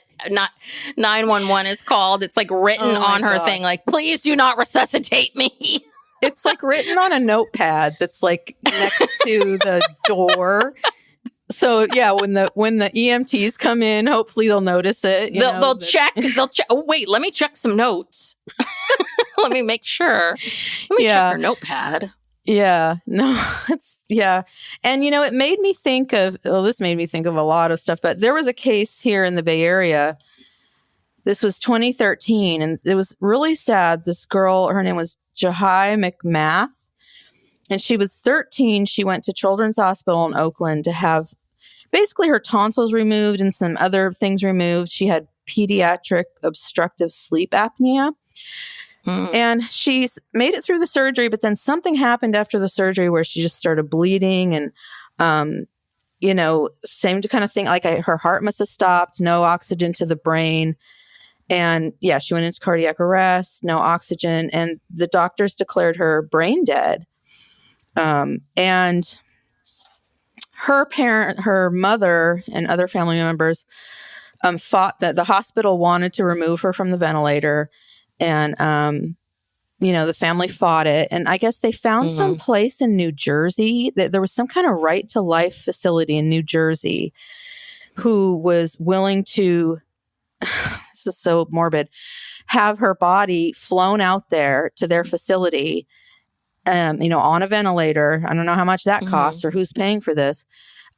911 is called, it's like written on her thing, like, please do not resuscitate me. It's like written on a notepad that's like next to the door. So yeah, when the EMTs come in, hopefully they'll notice it. They'll check. Oh, wait, let me check some notes. Let me make sure. Let me check her notepad. Yeah, no, And, it made me think of a lot of stuff, but there was a case here in the Bay Area. This was 2013, and it was really sad. This girl, her name was Jahai McMath, and she was 13. She went to Children's Hospital in Oakland to have basically her tonsils removed and some other things removed. She had pediatric obstructive sleep apnea. And she's made it through the surgery, but then something happened after the surgery where she just started bleeding and, same kind of thing. Like her heart must have stopped, no oxygen to the brain. And she went into cardiac arrest, no oxygen. And the doctors declared her brain dead. And her mother and other family members fought that the hospital wanted to remove her from the ventilator. And, the family fought it. And I guess they found some place in New Jersey that there was some kind of right to life facility in New Jersey who was willing to, this is so morbid, have her body flown out there to their facility, on a ventilator. I don't know how much that costs or who's paying for this.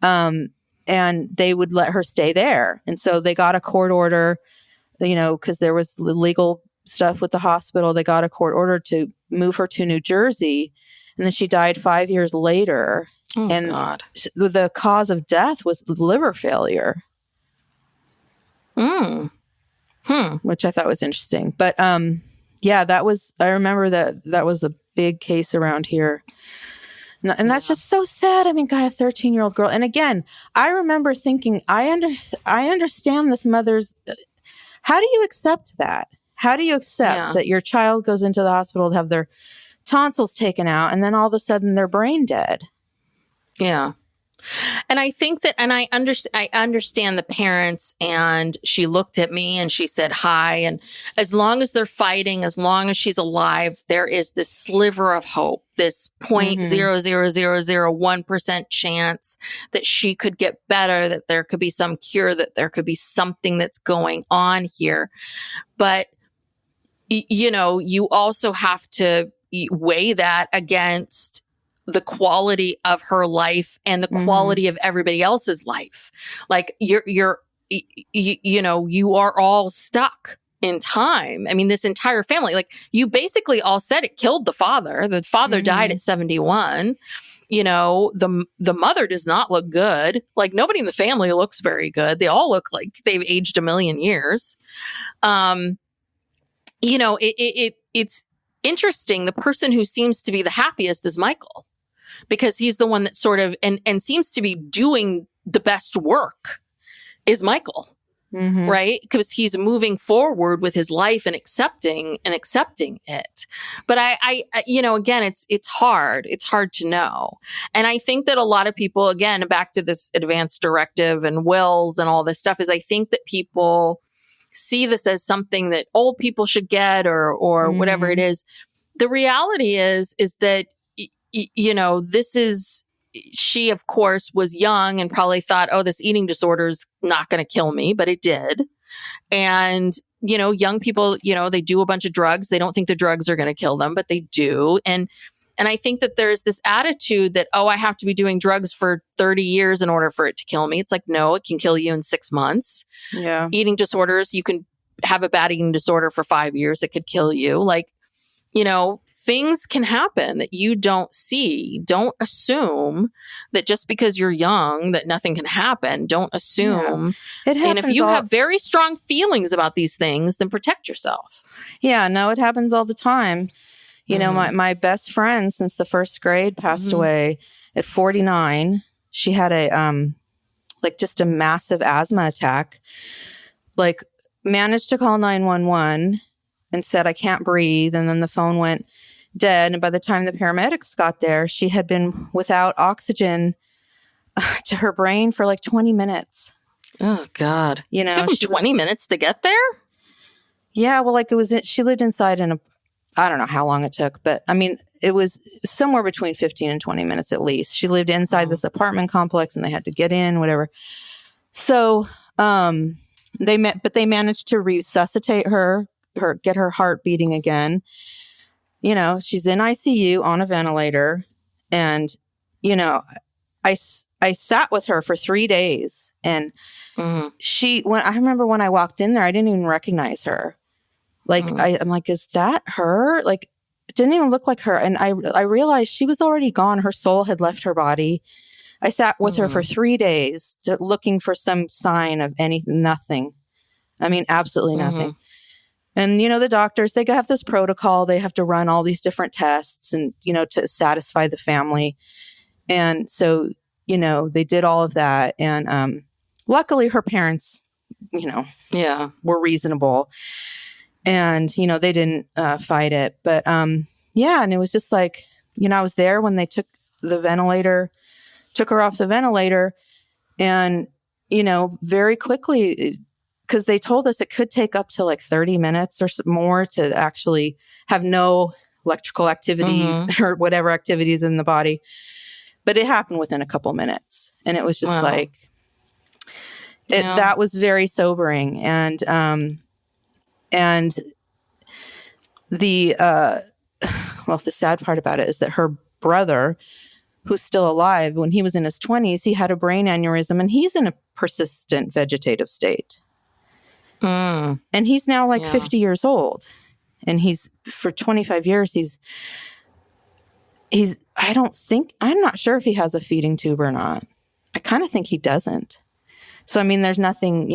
And they would let her stay there. And so they got a court order, because there was legal stuff with the hospital. They got a court order to move her to New Jersey, and then she died 5 years later. And God. The cause of death was liver failure. Mm. which I thought was interesting. But yeah, I remember that was a big case around here. And that's just so sad. I mean, God, a 13-year-old girl. And again, I remember thinking, I understand this mother's. How do you accept that? How do you accept that your child goes into the hospital to have their tonsils taken out, and then all of a sudden they're brain dead? Yeah. And I think that, and I understand the parents, and she looked at me and she said hi. And as long as they're fighting, as long as she's alive, there is this sliver of hope, this 0.00001% chance that she could get better, that there could be some cure, that there could be something that's going on here. But, you also have to weigh that against the quality of her life and the quality of everybody else's life. Like you are all stuck in time. I mean, this entire family, like you basically all said it killed the father. The father died at 71. The mother does not look good. Like nobody in the family looks very good. They all look like they've aged a million years. It's interesting. The person who seems to be the happiest is Michael, because he's the one that sort of, and seems to be doing the best work is Michael, right? Because he's moving forward with his life and accepting it. But I again, it's hard. It's hard to know. And I think that a lot of people, again, back to this advanced directive and wills and all this stuff, is I think that people see this as something that old people should get or whatever it is. The reality is that, she, of course, was young and probably thought, oh, this eating disorder is not going to kill me, but it did. And, young people, they do a bunch of drugs. They don't think the drugs are going to kill them, but they do. And I think that there's this attitude that, oh, I have to be doing drugs for 30 years in order for it to kill me. It's like, no, it can kill you in 6 months. Yeah. Eating disorders, you can have a bad eating disorder for 5 years. It could kill you. Like, things can happen that you don't see. Don't assume that just because you're young that nothing can happen. Don't assume. Yeah. It happens. And if you have very strong feelings about these things, then protect yourself. Yeah, no, it happens all the time. My best friend since the first grade passed away at 49. She had a just a massive asthma attack. Like managed to call 911 and said, I can't breathe. And then the phone went dead. And by the time the paramedics got there, she had been without oxygen to her brain for like 20 minutes. Oh, God. It took 20 minutes to get there? Yeah, well, she lived inside I don't know how long it took, but I mean, it was somewhere between 15 and 20 minutes at least. She lived inside this apartment complex and they had to get in, whatever. So they managed to resuscitate her, get her heart beating again. She's in ICU on a ventilator. And, I sat with her for 3 days. And I remember when I walked in there, I didn't even recognize her. Like, I'm like, is that her? Like, it didn't even look like her. And I realized she was already gone. Her soul had left her body. I sat with her for 3 days looking for some sign of nothing. I mean, absolutely nothing. And, the doctors, they have this protocol. They have to run all these different tests and, to satisfy the family. And so, they did all of that. And luckily her parents, were reasonable. And, they didn't fight it. But, and it was just like, I was there when they took her off the ventilator. And, very quickly, because they told us it could take up to like 30 minutes or more to actually have no electrical activity or whatever activities in the body. But it happened within a couple minutes. And it was just that was very sobering. And the sad part about it is that her brother, who's still alive, when he was in his 20s, he had a brain aneurysm and he's in a persistent vegetative state. And he's now like 50 years old. And for 25 years, I'm not sure if he has a feeding tube or not. I kind of think he doesn't. So, I mean, there's nothing,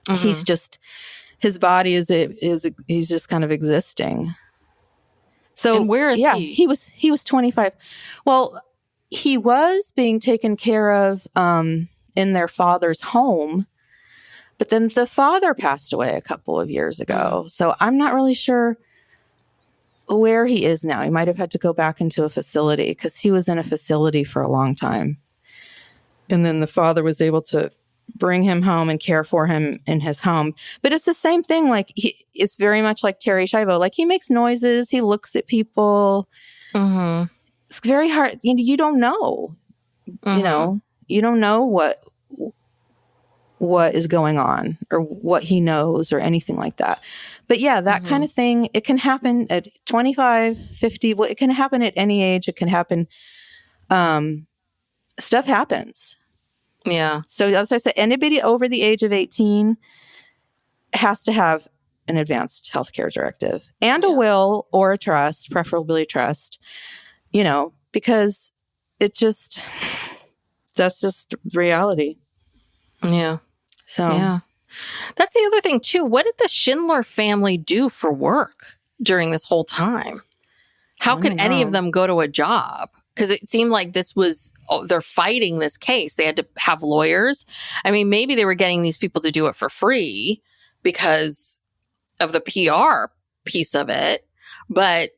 He's just, his body is he's just kind of existing. So and where is he? He was 25. Well, he was being taken care of in their father's home, but then the father passed away a couple of years ago. So I'm not really sure where he is now. He might have had to go back into a facility because he was in a facility for a long time. And then the father was able to bring him home and care for him in his home. But it's the same thing. Like, it's very much like Terri Schiavo. Like, he makes noises. He looks at people. Mm-hmm. It's very hard. You don't know. Mm-hmm. You don't know what is going on or what he knows or anything like that. But yeah, that kind of thing, it can happen at 25, 50. It can happen at any age. It can happen. Stuff happens. Yeah. So as I said, anybody over the age of 18 has to have an advanced healthcare directive and a will or a trust, preferably a trust, because that's just reality. Yeah. So, yeah. That's the other thing too. What did the Schindler family do for work during this whole time? How could any of them go to a job? Because it seemed like they're fighting this case. They had to have lawyers. I mean, maybe they were getting these people to do it for free because of the PR piece of it. But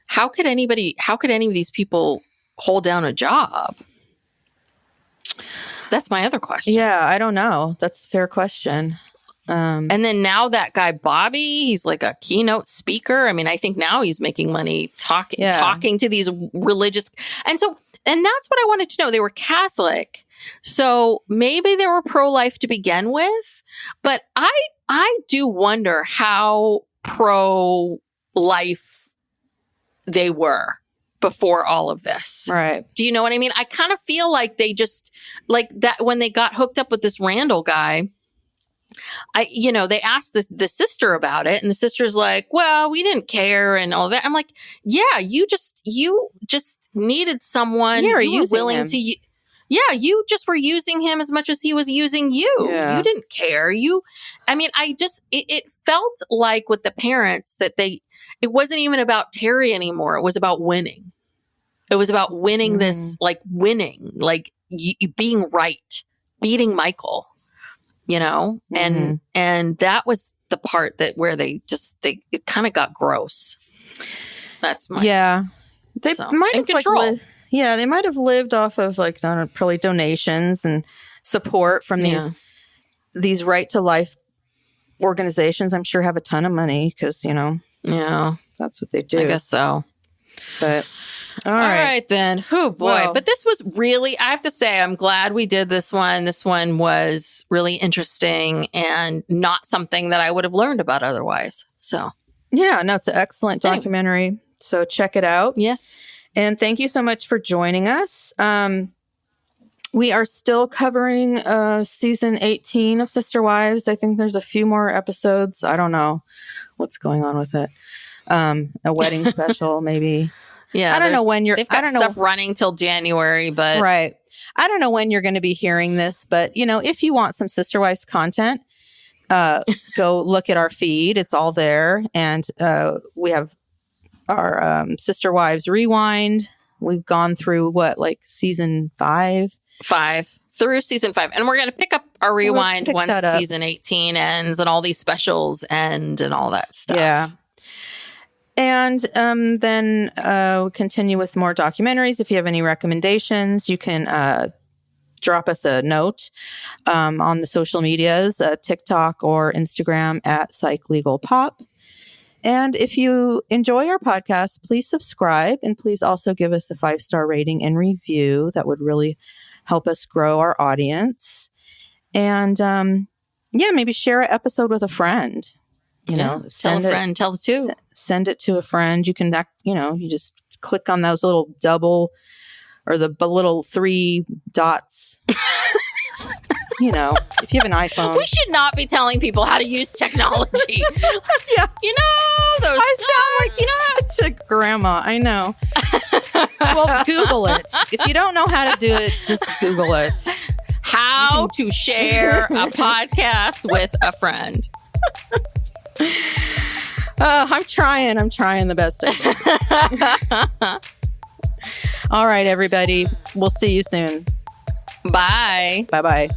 how could any of these people hold down a job? That's my other question. Yeah, I don't know. That's a fair question. And then now that guy, Bobby, he's like a keynote speaker. I mean, I think now he's making money talking to these religious. And that's what I wanted to know. They were Catholic. So maybe they were pro-life to begin with. But I do wonder how pro-life they were before all of this. Right. Do you know what I mean? I kind of feel like they just, like that when they got hooked up with this Randall guy, they asked the sister about it, and the sister's like, well, we didn't care and all that. I'm like, yeah, you just needed someone. You were willing him. You just were using him as much as he was using you. Yeah. You didn't care. It felt like with the parents that it wasn't even about Terri anymore. It was about winning. It was about winning this, like winning, like being right, beating Michael. And that was the part where it kind of got gross. That's my They might have control. They might have lived off of probably donations and support from these right to life organizations. I'm sure have a ton of money because that's what they do. I guess so. But all right then. Oh boy. Well, but this was really, I have to say, I'm glad we did this one. This one was really interesting and not something that I would have learned about otherwise. So yeah, no, it's an excellent documentary. So check it out. Yes. And thank you so much for joining us. We are still covering season 18 of Sister Wives. I think there's a few more episodes. I don't know what's going on with it. A wedding special, maybe. Yeah, I don't know when they've got stuff running till January, but right. I don't know when you're going to be hearing this, but if you want some Sister Wives content, go look at our feed. It's all there, and we have our Sister Wives Rewind. We've gone through season 5 through season 5, and we're going to pick up our rewind once season 18 ends and all these specials end and all that stuff. Yeah. And then we'll continue with more documentaries. If you have any recommendations, you can drop us a note on the social medias, TikTok or Instagram at PsychLegalPop. And if you enjoy our podcast, please subscribe and please also give us a 5-star rating and review. That would really help us grow our audience. And maybe share an episode with a friend. Tell a friend, tell the two. Send it to a friend. You can, you just click on those little double or the little 3 dots. If you have an iPhone. We should not be telling people how to use technology. Yeah. Those I sound like such a grandma. I know. Well, Google it. If you don't know how to do it, just Google it. how to share a podcast with a friend. I'm trying the best I can. All right, everybody. We'll see you soon. Bye. Bye-bye.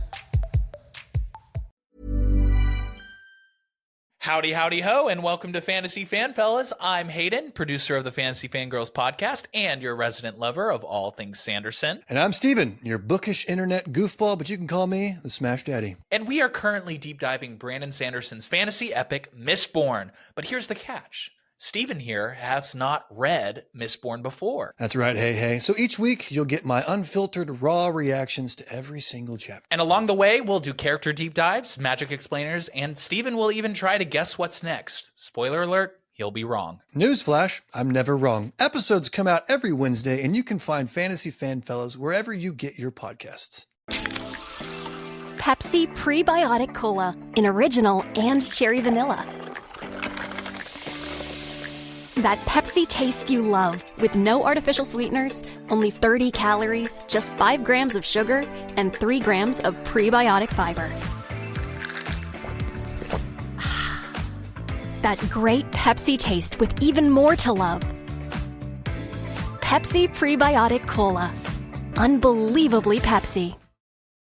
Howdy, howdy, ho, and welcome to Fantasy Fan Fellas. I'm Hayden, producer of the Fantasy Fangirls podcast and your resident lover of all things Sanderson. And I'm Steven, your bookish internet goofball, but you can call me the Smash Daddy. And we are currently deep diving Brandon Sanderson's fantasy epic, Mistborn. But here's the catch. Steven here has not read Mistborn before. That's right, hey. So each week, you'll get my unfiltered, raw reactions to every single chapter. And along the way, we'll do character deep dives, magic explainers, and Steven will even try to guess what's next. Spoiler alert, he'll be wrong. Newsflash, I'm never wrong. Episodes come out every Wednesday, and you can find Fantasy Fan Fellas wherever you get your podcasts. Pepsi Prebiotic Cola in original and cherry vanilla. That Pepsi taste you love, with no artificial sweeteners, only 30 calories, just 5 grams of sugar, and 3 grams of prebiotic fiber. That great Pepsi taste with even more to love. Pepsi Prebiotic Cola. Unbelievably Pepsi.